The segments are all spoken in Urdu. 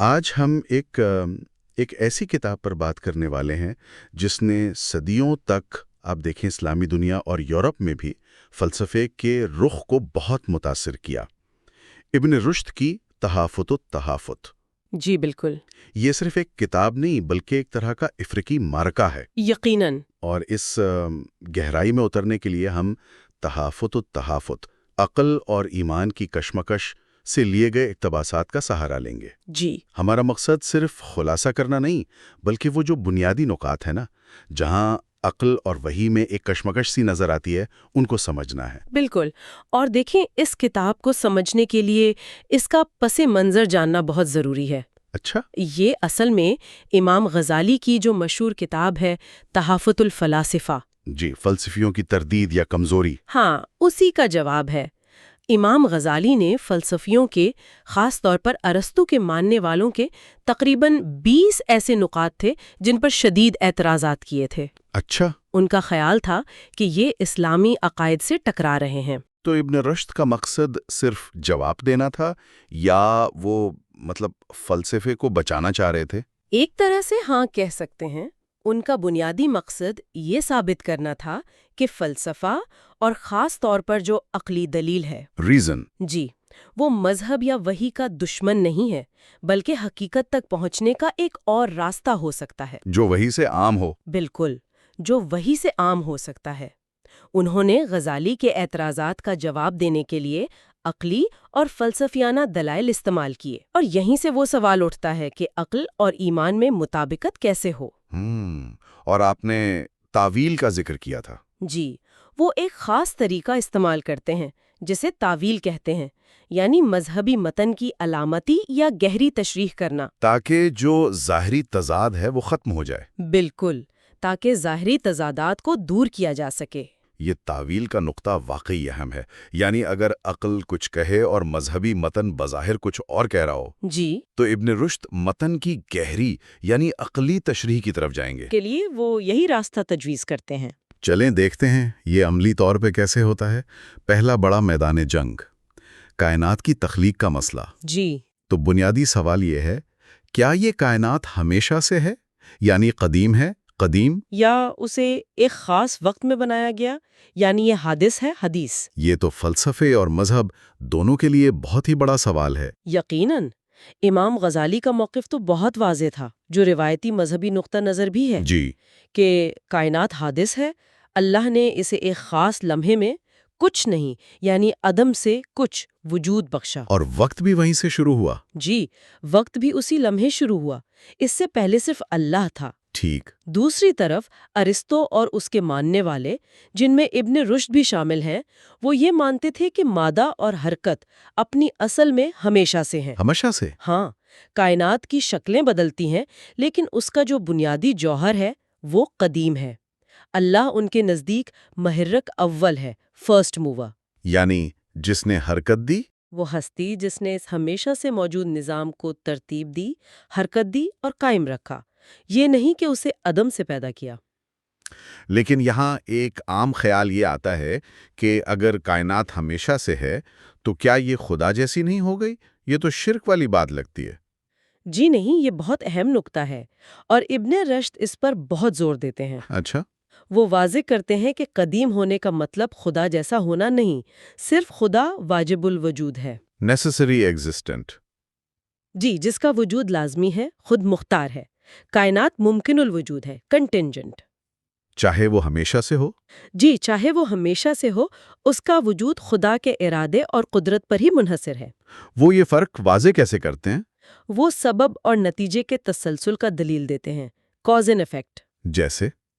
آج ہم ایک ایسی کتاب پر بات کرنے والے ہیں جس نے صدیوں تک آپ دیکھیں اسلامی دنیا اور یورپ میں بھی فلسفے کے رخ کو بہت متاثر کیا۔ ابن رشد کی تحافت و تحافت، جی بالکل، یہ صرف ایک کتاب نہیں بلکہ ایک طرح کا افریقی معرکہ ہے۔ یقیناً۔ اور اس گہرائی میں اترنے کے لیے ہم تحافت و تحافت، عقل اور ایمان کی کشمکش سے لیے گئے اقتباسات کا سہارا لیں گے۔ جی ہمارا مقصد صرف خلاصہ کرنا نہیں بلکہ وہ جو بنیادی نکات ہیں نا، جہاں عقل اور وحی میں ایک کشمکش سی نظر آتی ہے، ان کو سمجھنا ہے۔ بالکل، اور دیکھیں اس کتاب کو سمجھنے کے لیے اس کا پس منظر جاننا بہت ضروری ہے۔ اچھا، یہ اصل میں امام غزالی کی جو مشہور کتاب ہے تحافت الفلاسفہ، جی، فلسفیوں کی تردید یا کمزوری۔ ہاں اسی کا جواب ہے۔ امام غزالی نے فلسفیوں کے، خاص طور پر ارسطو کے ماننے والوں کے تقریباً 20 ایسے نکات تھے جن پر شدید اعتراضات کیے تھے۔ اچھا، ان کا خیال تھا کہ یہ اسلامی عقائد سے ٹکرا رہے ہیں۔ تو ابن رشد کا مقصد صرف جواب دینا تھا یا وہ فلسفے کو بچانا چاہ رہے تھے؟ ایک طرح سے ہاں کہہ سکتے ہیں۔ ان کا بنیادی مقصد یہ ثابت کرنا تھا کہ فلسفہ اور خاص طور پر جو عقلی دلیل ہے، ریزن، جی، وہ مذہب یا وحی کا دشمن نہیں ہے بلکہ حقیقت تک پہنچنے کا ایک اور راستہ ہو سکتا ہے۔ جو وحی سے عام ہو۔ بالکل، جو وحی سے عام ہو سکتا ہے۔ انہوں نے غزالی کے اعتراضات کا جواب دینے کے لیے عقلی اور فلسفیانہ دلائل استعمال کیے، اور یہیں سے وہ سوال اٹھتا ہے کہ عقل اور ایمان میں مطابقت کیسے ہو۔ اور آپ نے تعویل کا ذکر کیا تھا۔ جی، وہ ایک خاص طریقہ استعمال کرتے ہیں جسے تعویل کہتے ہیں، یعنی مذہبی متن کی علامتی یا گہری تشریح کرنا، تاکہ جو ظاہری تضاد ہے وہ ختم ہو جائے۔ بالکل، تاکہ ظاہری تضادات کو دور کیا جا سکے۔ یہ تعویل کا نقطہ واقعی اہم ہے، یعنی اگر عقل کچھ کہے اور مذہبی متن بظاہر کچھ اور کہہ رہا ہو، جی، تو ابن رشد متن کی گہری یعنی عقلی تشریح کی طرف جائیں گے۔ کے لیے وہ یہی راستہ تجویز کرتے ہیں۔ چلیں دیکھتے ہیں یہ عملی طور پہ کیسے ہوتا ہے۔ پہلا بڑا میدان جنگ، کائنات کی تخلیق کا مسئلہ۔ جی، تو بنیادی سوال یہ ہے، کیا یہ کائنات ہمیشہ سے ہے، یعنی قدیم ہے، قدیم، یا اسے ایک خاص وقت میں بنایا گیا، یعنی یہ حادث ہے، حدیث؟ یہ تو فلسفے اور مذہب دونوں کے لیے بہت ہی بڑا سوال ہے۔ یقیناً، امام غزالی کا موقف تو بہت واضح تھا، جو روایتی مذہبی نقطہ نظر بھی ہے، جی، کہ کائنات حادث ہے، اللہ نے اسے ایک خاص لمحے میں کچھ نہیں، یعنی عدم سے کچھ وجود بخشا۔ اور وقت بھی وہیں سے شروع ہوا۔ جی، وقت بھی اسی لمحے شروع ہوا، اس سے پہلے صرف اللہ تھا۔ ٹھیک، دوسری طرف ارسطو اور اس کے ماننے والے، جن میں ابن رشد بھی شامل ہیں، وہ یہ مانتے تھے کہ مادہ اور حرکت اپنی اصل میں ہمیشہ سے ہیں۔ ہمیشہ سے؟ ہاں، کائنات کی شکلیں بدلتی ہیں لیکن اس کا جو بنیادی جوہر ہے وہ قدیم ہے۔ اللہ ان کے نزدیک محرک اول ہے، فرسٹ موور، یعنی جس نے حرکت دی۔ وہ ہستی جس نے اس ہمیشہ سے موجود نظام کو ترتیب دی، حرکت دی اور قائم رکھا، یہ نہیں کہ اسے عدم سے پیدا کیا۔ لیکن یہاں ایک عام خیال یہ آتا ہے کہ اگر کائنات ہمیشہ سے ہے تو کیا یہ خدا جیسی نہیں ہو گئی؟ یہ تو شرک والی بات لگتی ہے۔ جی نہیں، یہ بہت اہم نکتہ ہے اور ابن رشد اس پر بہت زور دیتے ہیں۔ اچھا، وہ واضح کرتے ہیں کہ قدیم ہونے کا مطلب خدا جیسا ہونا نہیں، صرف خدا واجب الوجود ہے۔ Necessary existent. جی، جس کا وجود لازمی ہے، خود مختار ہے۔ کائنات ممکن الوجود ہے، کنٹینجنٹ۔ چاہے وہ ہمیشہ سے ہو؟ جی، چاہے وہ ہمیشہ سے ہو، اس کا وجود خدا کے ارادے اور قدرت پر ہی منحصر ہے۔ وہ یہ فرق واضح کیسے کرتے ہیں؟ وہ سبب اور نتیجے کے تسلسل کا دلیل دیتے ہیں، کاز اینڈ ایفیکٹ۔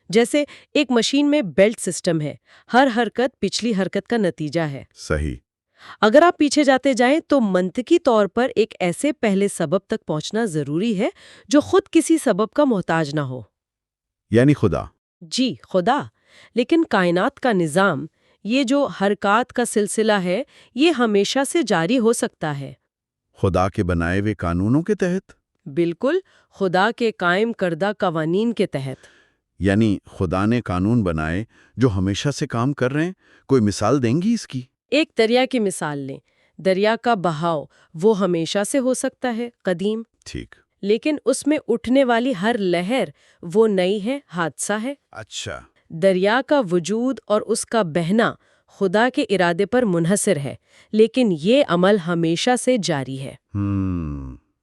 جیسے ایک مشین میں بیلٹ سسٹم ہے، ہر حرکت پچھلی حرکت کا نتیجہ ہے۔ صحیح۔ اگر آپ پیچھے جاتے جائیں تو منطقی طور پر ایک ایسے پہلے سبب تک پہنچنا ضروری ہے جو خود کسی سبب کا محتاج نہ ہو، یعنی خدا۔ جی، خدا۔ لیکن کائنات کا نظام، یہ جو حرکات کا سلسلہ ہے، یہ ہمیشہ سے جاری ہو سکتا ہے۔ خدا کے بنائے ہوئے قانونوں کے تحت؟ بالکل، خدا کے قائم کردہ قوانین کے تحت۔ یعنی خدا نے قانون بنائے جو ہمیشہ سے کام کر رہے ہیں۔ کوئی مثال دیں گی اس کی؟ ایک دریا کی مثال لیں، دریا کا بہاؤ وہ ہمیشہ سے ہو سکتا ہے، قدیم، ٹھیک. لیکن اس میں اٹھنے والی ہر لہر وہ نئی ہے، حادثہ ہے. اچھا. دریا کا وجود اور اس کا بہنا خدا کے ارادے پر منحصر ہے، لیکن یہ عمل ہمیشہ سے جاری ہے.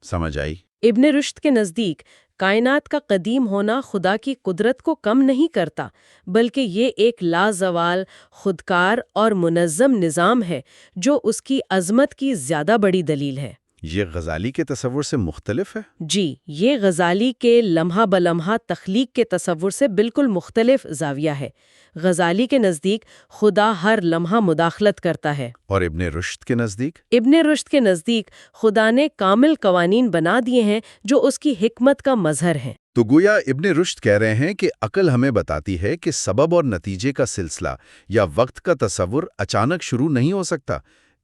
سمجھ آئی. ابن رشد کے نزدیک کائنات کا قدیم ہونا خدا کی قدرت کو کم نہیں کرتا، بلکہ یہ ایک لازوال، خودکار اور منظم نظام ہے جو اس کی عظمت کی زیادہ بڑی دلیل ہے. یہ غزالی کے تصور سے مختلف ہے؟ جی، یہ غزالی کے لمحہ بلمحہ تخلیق کے تصور سے بالکل مختلف زاویہ ہے. غزالی کے نزدیک خدا ہر لمحہ مداخلت کرتا ہے. اور ابن رشد کے نزدیک؟ ابن رشد کے نزدیک خدا نے کامل قوانین بنا دیے ہیں جو اس کی حکمت کا مظہر ہیں. تو گویا ابن رشد کہہ رہے ہیں کہ عقل ہمیں بتاتی ہے کہ سبب اور نتیجے کا سلسلہ یا وقت کا تصور اچانک شروع نہیں ہو سکتا،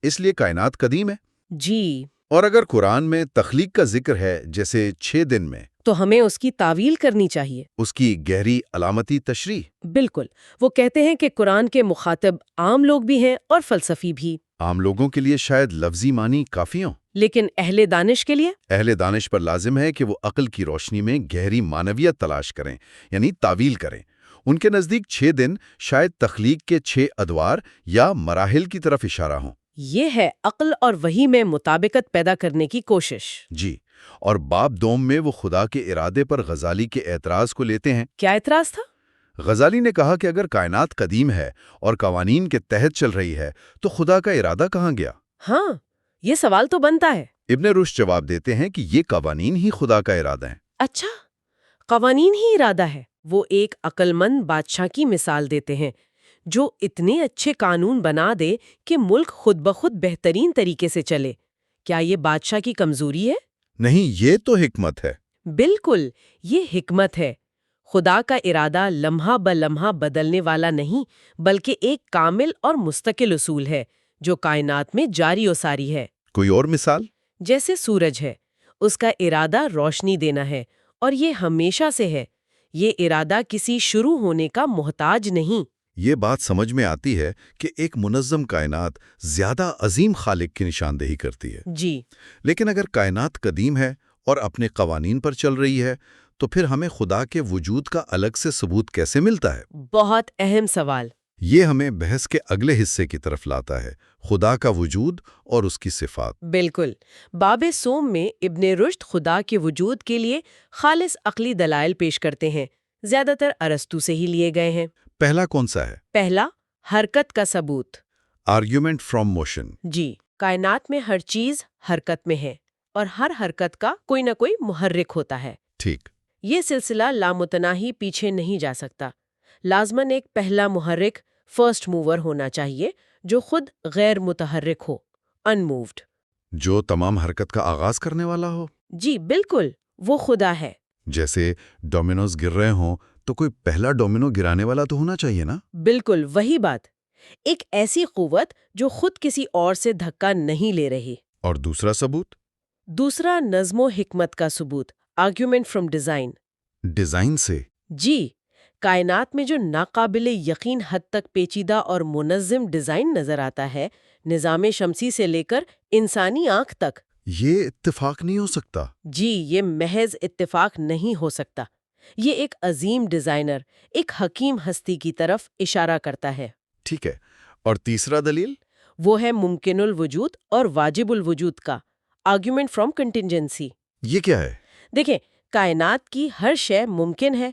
اس لیے کائنات قدیم ہے. جی. اور اگر قرآن میں تخلیق کا ذکر ہے جیسے 6 دن میں، تو ہمیں اس کی تعویل کرنی چاہیے، اس کی گہری علامتی تشریح. بالکل. وہ کہتے ہیں کہ قرآن کے مخاطب عام لوگ بھی ہیں اور فلسفی بھی. عام لوگوں کے لیے شاید لفظی معنی کافی ہوں، لیکن اہل دانش کے لیے؟ اہل دانش پر لازم ہے کہ وہ عقل کی روشنی میں گہری معنویت تلاش کریں، یعنی تعویل کریں. ان کے نزدیک 6 دن شاید تخلیق کے 6 ادوار یا مراحل کی طرف اشارہ ہوں. یہ ہے عقل اور وحی میں مطابقت پیدا کرنے کی کوشش. جی. اور باب دوم میں وہ خدا کے ارادے پر غزالی کے اعتراض کو لیتے ہیں. کیا اعتراض تھا؟ غزالی نے کہا کہ اگر کائنات قدیم ہے اور قوانین کے تحت چل رہی ہے تو خدا کا ارادہ کہاں گیا؟ ہاں، یہ سوال تو بنتا ہے. ابن رشد جواب دیتے ہیں کہ یہ قوانین ہی خدا کا ارادہ ہیں. اچھا، قوانین ہی ارادہ ہے. وہ ایک عقل مند بادشاہ کی مثال دیتے ہیں جو اتنے اچھے قانون بنا دے کہ ملک خود بخود بہترین طریقے سے چلے. کیا یہ بادشاہ کی کمزوری ہے؟ نہیں، یہ تو حکمت ہے. بالکل، یہ حکمت ہے. خدا کا ارادہ لمحہ بلمحہ بدلنے والا نہیں، بلکہ ایک کامل اور مستقل اصول ہے جو کائنات میں جاری و ساری ہے. کوئی اور مثال؟ جیسے سورج ہے، اس کا ارادہ روشنی دینا ہے اور یہ ہمیشہ سے ہے. یہ ارادہ کسی شروع ہونے کا محتاج نہیں. یہ بات سمجھ میں آتی ہے کہ ایک منظم کائنات زیادہ عظیم خالق کی نشاندہی کرتی ہے. جی. لیکن اگر کائنات قدیم ہے اور اپنے قوانین پر چل رہی ہے تو پھر ہمیں خدا کے وجود کا الگ سے ثبوت کیسے ملتا ہے؟ بہت اہم سوال. یہ ہمیں بحث کے اگلے حصے کی طرف لاتا ہے، خدا کا وجود اور اس کی صفات. بالکل. باب سوم میں ابن رشد خدا کے وجود کے لیے خالص عقلی دلائل پیش کرتے ہیں. زیادہ تر ارسطو سے ہی لیے گئے ہیں. پہلا کون سا ہے؟ پہلا، حرکت کا ثبوت. Argument from motion. جی. کائنات میں ہر چیز حرکت میں ہے اور ہر حرکت کا کوئی نہ کوئی محرک ہوتا ہے. ٹھیک. یہ سلسلہ لامتناہی پیچھے نہیں جا سکتا. لازماً ایک پہلا محرک، فرسٹ موور ہونا چاہیے جو خود غیر متحرک ہو، انمووڈ. جو تمام حرکت کا آغاز کرنے والا ہو. جی بالکل، وہ خدا ہے. جیسے ڈومینوز گر رہے ہوں تو کوئی پہلا ڈومینو گرانے والا تو ہونا چاہیے نا؟ بالکل وہی بات. ایک ایسی قوت جو خود کسی اور سے دھکا نہیں لے رہی. اور دوسرا ثبوت؟ دوسرا نظم و حکمت کا ثبوت، آرگیومنٹ فرام ڈیزائن. ڈیزائن سے؟ جی. کائنات میں جو ناقابل یقین حد تک پیچیدہ اور منظم ڈیزائن نظر آتا ہے، نظام شمسی سے لے کر انسانی آنکھ تک. یہ اتفاق نہیں ہو سکتا. جی، یہ محض اتفاق نہیں ہو سکتا. یہ ایک عظیم ڈیزائنر، ایک حکیم ہستی کی طرف اشارہ کرتا ہے. ٹھیک ہے. اور تیسرا دلیل؟ وہ ہے ممکن الوجود اور واجب الوجود کا، آرگیومنٹ فرام کنٹینجنسی. یہ کیا ہے؟ دیکھیں، کائنات کی ہر شے ممکن ہے،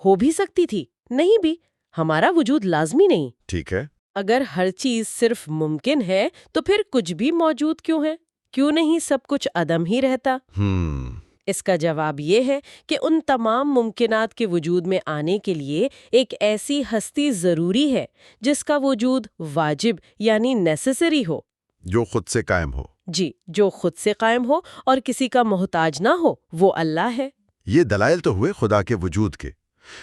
ہو بھی سکتی تھی، نہیں بھی. ہمارا وجود لازمی نہیں. ٹھیک ہے. اگر ہر چیز صرف ممکن ہے تو پھر کچھ بھی موجود کیوں ہے؟ کیوں نہیں سب کچھ عدم ہی رہتا؟ اس کا جواب یہ ہے کہ ان تمام ممکنات کے وجود میں آنے کے لیے ایک ایسی ہستی ضروری ہے جس کا وجود واجب یعنی نیسیسری ہو. جو خود سے قائم ہو. جی، جو خود سے قائم ہو اور کسی کا محتاج نہ ہو، وہ اللہ ہے. یہ دلائل تو ہوئے خدا کے وجود کے،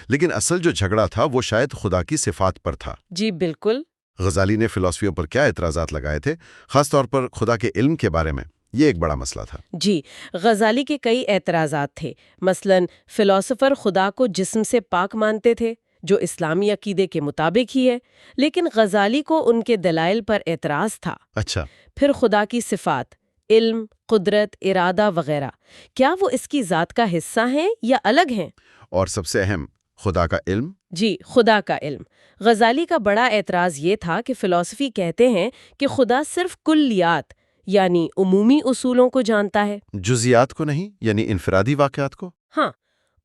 لیکن اصل جو جھگڑا تھا وہ شاید خدا کی صفات پر تھا. جی بالکل. غزالی نے فلسفیوں پر کیا اعتراضات لگائے تھے، خاص طور پر خدا کے علم کے بارے میں؟ یہ ایک بڑا مسئلہ تھا. جی، غزالی کے کئی اعتراضات تھے. مثلاً فلسفر خدا کو جسم سے پاک مانتے تھے، جو اسلامی عقیدے کے مطابق ہی ہے، لیکن غزالی کو ان کے دلائل پر اعتراض تھا. اچھا. پھر خدا کی صفات، علم، قدرت، ارادہ وغیرہ، کیا وہ اس کی ذات کا حصہ ہیں یا الگ ہیں؟ اور سب سے اہم، خدا کا علم؟ جی، خدا کا علم۔ غزالی کا بڑا اعتراض یہ تھا کہ فلسفی کہتے ہیں کہ خدا صرف کلیات یعنی عمومی اصولوں کو جانتا ہے۔ جزیات کو نہیں، یعنی انفرادی واقعات کو؟ ہاں،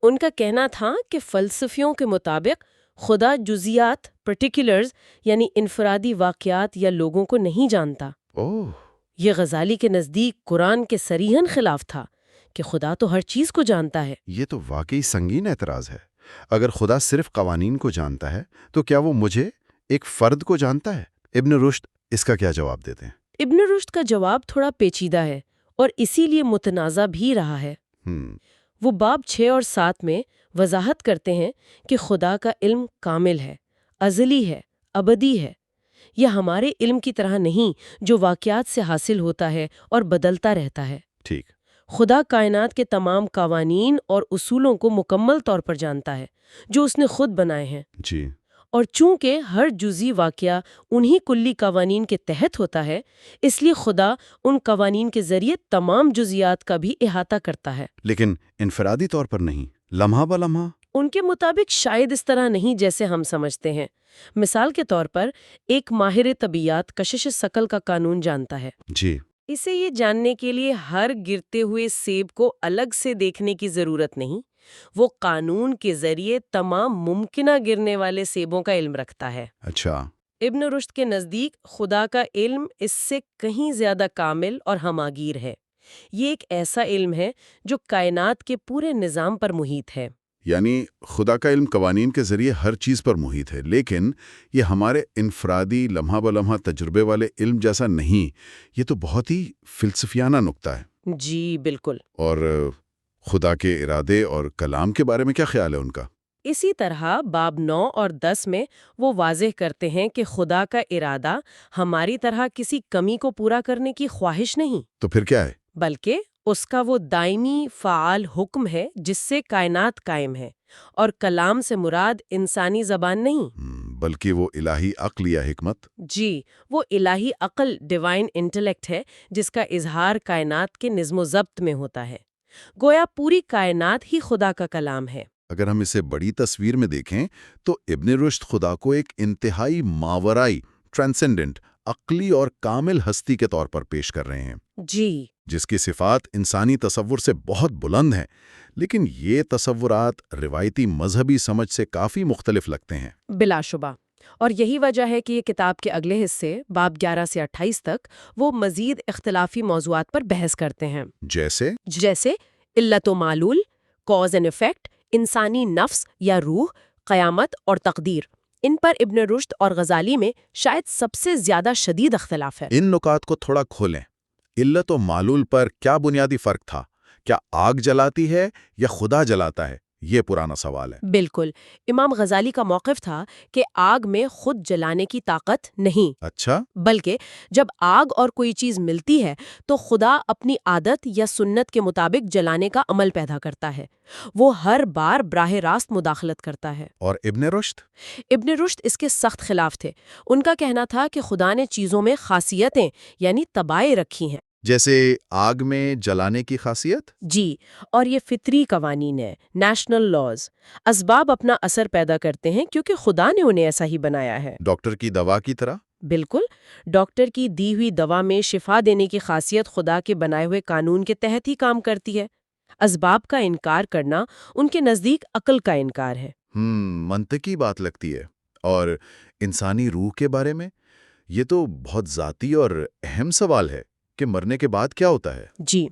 ان کا کہنا تھا کہ فلسفیوں کے مطابق خدا جزیات پرٹیکولرز یعنی انفرادی واقعات یا لوگوں کو نہیں جانتا۔ اوہ! یہ غزالی کے نزدیک قرآن کے صریحاً خلاف تھا کہ خدا تو ہر چیز کو جانتا ہے۔ یہ تو واقعی سنگین اعتراض ہے۔ اگر خدا صرف قوانین کو جانتا ہے تو کیا وہ مجھے، ایک فرد کو جانتا ہے؟ ابن رشد اس کا کیا جواب دیتے ہیں؟ ابن رشد کا جواب تھوڑا پیچیدہ ہے اور اسی لیے متنازع بھی رہا ہے۔ وہ باب 6 اور 7 میں وضاحت کرتے ہیں کہ خدا کا علم کامل ہے، ازلی ہے، ابدی ہے۔ یہ ہمارے علم کی طرح نہیں جو واقعات سے حاصل ہوتا ہے اور بدلتا رہتا ہے۔ ٹھیک۔ خدا کائنات کے تمام قوانین اور اصولوں کو مکمل طور پر جانتا ہے جو اس نے خود بنائے ہیں۔ جی۔ اور چونکہ ہر جزئی واقعہ انہی کلی قوانین کے تحت ہوتا ہے، اس لیے خدا ان قوانین کے ذریعے تمام جزیات کا بھی احاطہ کرتا ہے۔ لیکن انفرادی طور پر نہیں، لمحہ بہ لمحہ؟ ان کے مطابق شاید اس طرح نہیں جیسے ہم سمجھتے ہیں۔ مثال کے طور پر ایک ماہر طبیعیات کشش ثقل کا قانون جانتا ہے۔ جی۔ اسے یہ جاننے کے لیے ہر گرتے ہوئے سیب کو الگ سے دیکھنے کی ضرورت نہیں، وہ قانون کے ذریعے تمام ممکنہ گرنے والے سیبوں کا علم رکھتا ہے۔ اچھا۔ ابن رشد کے نزدیک خدا کا علم اس سے کہیں زیادہ کامل اور ہماگیر ہے۔ یہ ایک ایسا علم ہے جو کائنات کے پورے نظام پر محیط ہے۔ یعنی خدا کا علم قوانین کے ذریعے ہر چیز پر محیط ہے، لیکن یہ ہمارے انفرادی لمحہ بہ لمحہ تجربے والے علم جیسا نہیں۔ یہ تو بہت ہی فلسفیانہ نکتہ ہے۔ جی بالکل۔ اور خدا کے ارادے اور کلام کے بارے میں کیا خیال ہے ان کا؟ اسی طرح باب 9 اور 10 میں وہ واضح کرتے ہیں کہ خدا کا ارادہ ہماری طرح کسی کمی کو پورا کرنے کی خواہش نہیں، تو پھر کیا ہے؟ بلکہ اس کا وہ دائمی فعال حکم ہے جس سے کائنات قائم ہے، اور کلام سے مراد انسانی زبان نہیں بلکہ وہ الہی عقل یا حکمت؟ جی، وہ الہی عقل ڈیوائن انٹلیکٹ ہے جس کا اظہار کائنات کے نظم و ضبط میں ہوتا ہے۔ گویا پوری کائنات ہی خدا کا کلام ہے۔ اگر ہم اسے بڑی تصویر میں دیکھیں تو ابن رشد خدا کو ایک انتہائی ماورائی، ٹرانسینڈنٹ، عقلی اور کامل ہستی کے طور پر پیش کر رہے ہیں، جی، جس کی صفات انسانی تصور سے بہت بلند ہیں، لیکن یہ تصورات روایتی مذہبی سمجھ سے کافی مختلف لگتے ہیں۔ بلا شبہ۔ اور یہی وجہ ہے کہ یہ کتاب کے اگلے حصے باب 11 سے 28 تک وہ مزید اختلافی موضوعات پر بحث کرتے ہیں، جیسے علت و معلول، کاز اینڈ ایفیکٹ، انسانی نفس یا روح، قیامت اور تقدیر۔ ان پر ابن رشد اور غزالی میں شاید سب سے زیادہ شدید اختلاف ہے۔ ان نکات کو تھوڑا کھولیں۔ علت و معلول پر کیا بنیادی فرق تھا؟ کیا آگ جلاتی ہے یا خدا جلاتا ہے؟ یہ پرانا سوال ہے۔ بالکل، امام غزالی کا موقف تھا کہ آگ میں خود جلانے کی طاقت نہیں، اچھا۔ بلکہ جب آگ اور کوئی چیز ملتی ہے تو خدا اپنی عادت یا سنت کے مطابق جلانے کا عمل پیدا کرتا ہے، وہ ہر بار براہ راست مداخلت کرتا ہے۔ اور ابن رشد اس کے سخت خلاف تھے۔ ان کا کہنا تھا کہ خدا نے چیزوں میں خاصیتیں یعنی طبائع رکھی ہیں، جیسے آگ میں جلانے کی خاصیت؟ جی، اور یہ فطری قوانین ہیں، نیشنل لاز۔ اسباب اپنا اثر پیدا کرتے ہیں کیونکہ خدا نے انہیں ایسا ہی بنایا ہے۔ ڈاکٹر کی دوا کی طرح؟ بالکل، ڈاکٹر کی دی ہوئی دوا میں شفا دینے کی خاصیت خدا کے بنائے ہوئے قانون کے تحت ہی کام کرتی ہے۔ اسباب کا انکار کرنا ان کے نزدیک عقل کا انکار ہے۔ منطقی بات لگتی ہے۔ اور انسانی روح کے بارے میں؟ یہ تو بہت ذاتی اور اہم سوال ہے کہ مرنے کے بعد کیا ہوتا ہے؟ جی،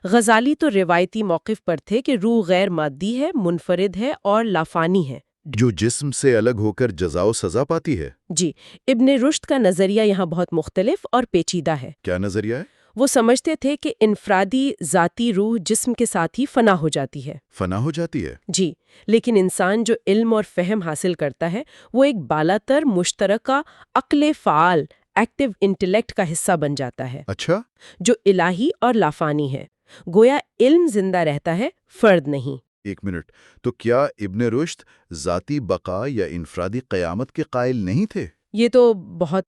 غزالی تو روایتی موقف پر تھے کہ روح غیر مادی ہے، منفرد ہے اور لافانی ہے، جو جسم سے الگ ہو کر جزا و سزا پاتی ہے۔ جی، ابن رشد کا نظریہ یہاں بہت مختلف اور پیچیدہ ہے۔ کیا نظریہ ہے؟ وہ سمجھتے تھے کہ انفرادی ذاتی روح جسم کے ساتھ ہی فنا ہو جاتی ہے۔ فنا ہو جاتی ہے؟ جی، لیکن انسان جو علم اور فہم حاصل کرتا ہے وہ ایک بالاتر مشترکہ عقل فعال، ایکٹیو انٹلیکٹ کا حصہ بن جاتا ہے، اچھا۔ جو الہی اور لافانی ہے۔ گویا علم زندہ رہتا ہے، فرد نہیں۔ ایک منٹ، تو کیا ابن رشد ذاتی بقا یا انفرادی قیامت کے قائل نہیں تھے؟ یہ تو بہت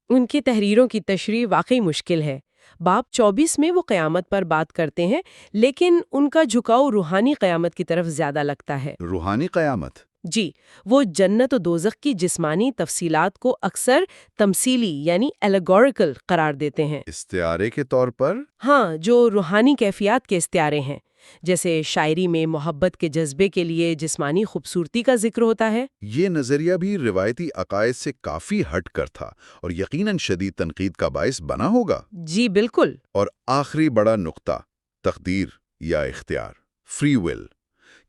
ان کی تحریروں کی تشریح واقعی مشکل ہے۔ باب 24 میں وہ قیامت پر بات کرتے ہیں، لیکن ان کا جھکاؤ روحانی قیامت کی طرف زیادہ لگتا ہے۔ روحانی قیامت؟ جی، وہ جنت و دوزخ کی جسمانی تفصیلات کو اکثر تمثیلی یعنی ایلیگوریکل قرار دیتے ہیں۔ استعارے کے طور پر؟ ہاں، جو روحانی کیفیات کے استعارے ہیں، جیسے شاعری میں محبت کے جذبے کے لیے جسمانی خوبصورتی کا ذکر ہوتا ہے۔ یہ نظریہ بھی روایتی عقائد سے کافی ہٹ کر تھا اور یقیناً شدید تنقید کا باعث بنا ہوگا۔ جی بالکل۔ اور آخری بڑا نقطہ، تقدیر یا اختیار، فری ول۔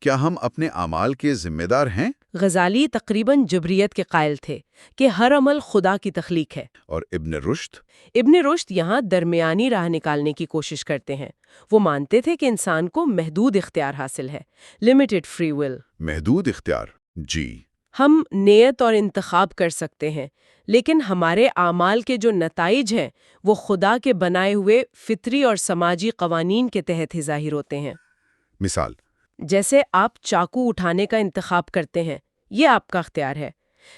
کیا ہم اپنے اعمال کے ذمہ دار ہیں؟ غزالی تقریباً جبریت کے قائل تھے کہ ہر عمل خدا کی تخلیق ہے۔ اور ابن رشد؟ ابن رشد یہاں درمیانی راہ نکالنے کی کوشش کرتے ہیں۔ وہ مانتے تھے کہ انسان کو محدود اختیار حاصل ہے، لمیٹڈ فری ول۔ محدود اختیار؟ جی۔ ہم نیت اور انتخاب کر سکتے ہیں، لیکن ہمارے اعمال کے جو نتائج ہیں وہ خدا کے بنائے ہوئے فطری اور سماجی قوانین کے تحت ہی ظاہر ہوتے ہیں۔ مثال؟ جیسے آپ چاقو اٹھانے کا انتخاب کرتے ہیں، یہ آپ کا اختیار ہے،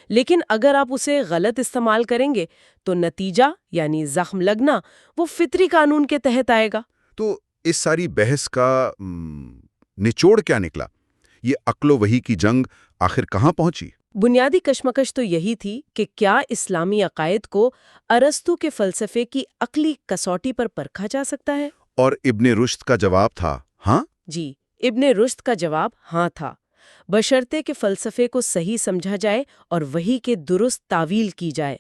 لیکن اگر آپ اسے غلط استعمال کریں گے تو نتیجہ یعنی زخم لگنا وہ فطری قانون کے تحت آئے گا۔ تو اس ساری بحث کا نچوڑ کیا نکلا؟ یہ عقل و وحی کی جنگ آخر کہاں پہنچی؟ بنیادی کشمکش تو یہی تھی کہ کیا اسلامی عقائد کو ارسطو کے فلسفے کی عقلی کسوٹی پر پرکھا جا سکتا ہے؟ اور ابن رشد کا جواب تھا ہاں؟ جی، ابن رشد کا جواب ہاں تھا، بشرطے کہ فلسفے کو صحیح سمجھا جائے اور وحی کے درست تعویل کی جائے۔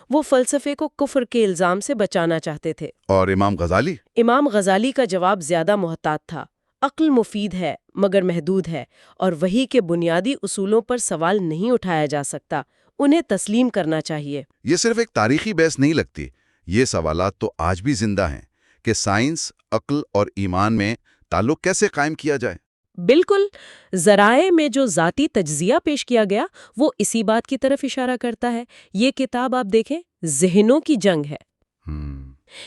وہ فلسفے کو کفر کے الزام سے بچانا چاہتے تھے۔ اور امام غزالی؟ امام غزالی کا جواب زیادہ محتاط تھا۔ عقل مفید ہے مگر محدود ہے، اور وحی کے بنیادی اصولوں پر سوال نہیں اٹھایا جا سکتا، انہیں تسلیم کرنا چاہیے۔ یہ صرف ایک تاریخی بحث نہیں لگتی، یہ سوالات تو آج بھی زندہ ہیں کہ سائنس، عقل اور ایمان میں تعلق کیسے قائم کیا جائے۔ بالکل، ذرائع میں جو ذاتی تجزیہ پیش کیا گیا وہ اسی بات کی طرف اشارہ کرتا ہے۔ یہ کتاب آپ دیکھیں، ذہنوں کی جنگ ہے۔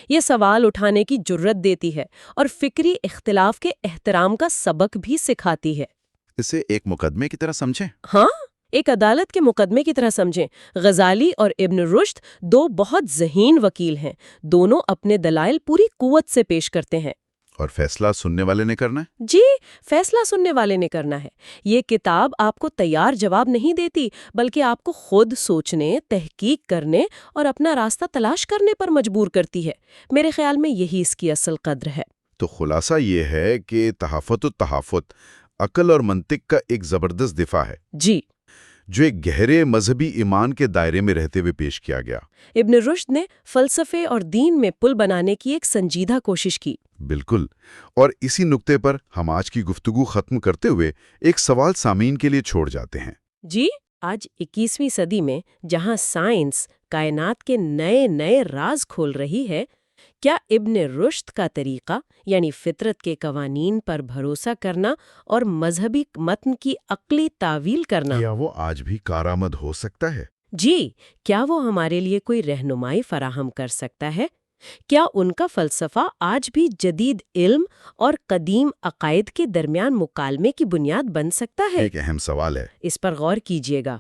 یہ سوال اٹھانے کی جرت دیتی ہے اور فکری اختلاف کے احترام کا سبق بھی سکھاتی ہے۔ اسے ایک مقدمے کی طرح سمجھیں۔ ہاں، ایک عدالت کے مقدمے کی طرح سمجھیں۔ غزالی اور ابن رشد دو بہت ذہین وکیل ہیں، دونوں اپنے دلائل پوری قوت سے پیش کرتے ہیں۔ اور فیصلہ سننے والے نے کرنا ہے؟ جی، فیصلہ سننے والے نے کرنا ہے۔ یہ کتاب آپ کو تیار جواب نہیں دیتی، بلکہ آپ کو خود سوچنے، تحقیق کرنے اور اپنا راستہ تلاش کرنے پر مجبور کرتی ہے۔ میرے خیال میں یہی اس کی اصل قدر ہے۔ تو خلاصہ یہ ہے کہ تحفظ و تحافظ عقل اور منطق کا ایک زبردست دفاع ہے، جی، جو ایک گہرے مذہبی ایمان کے دائرے میں رہتے ہوئے پیش کیا گیا۔ ابن رشد نے فلسفے اور دین میں پل بنانے کی ایک سنجیدہ کوشش کی۔ بالکل، اور اسی نقطے پر ہم آج کی گفتگو ختم کرتے ہوئے ایک سوال سامعین کے لیے چھوڑ جاتے ہیں۔ جی، آج 21ویں صدی میں جہاں سائنس کائنات کے نئے نئے راز کھول رہی ہے، کیا ابن رشد کا طریقہ یعنی فطرت کے قوانین پر بھروسہ کرنا اور مذہبی متن کی عقلی تعویل کرنا، کیا وہ آج بھی کارآمد ہو سکتا ہے؟ جی، کیا وہ ہمارے لیے کوئی رہنمائی فراہم کر سکتا ہے؟ کیا ان کا فلسفہ آج بھی جدید علم اور قدیم عقائد کے درمیان مکالمے کی بنیاد بن سکتا ہے؟ ایک اہم سوال ہے۔ اس پر غور کیجیے گا۔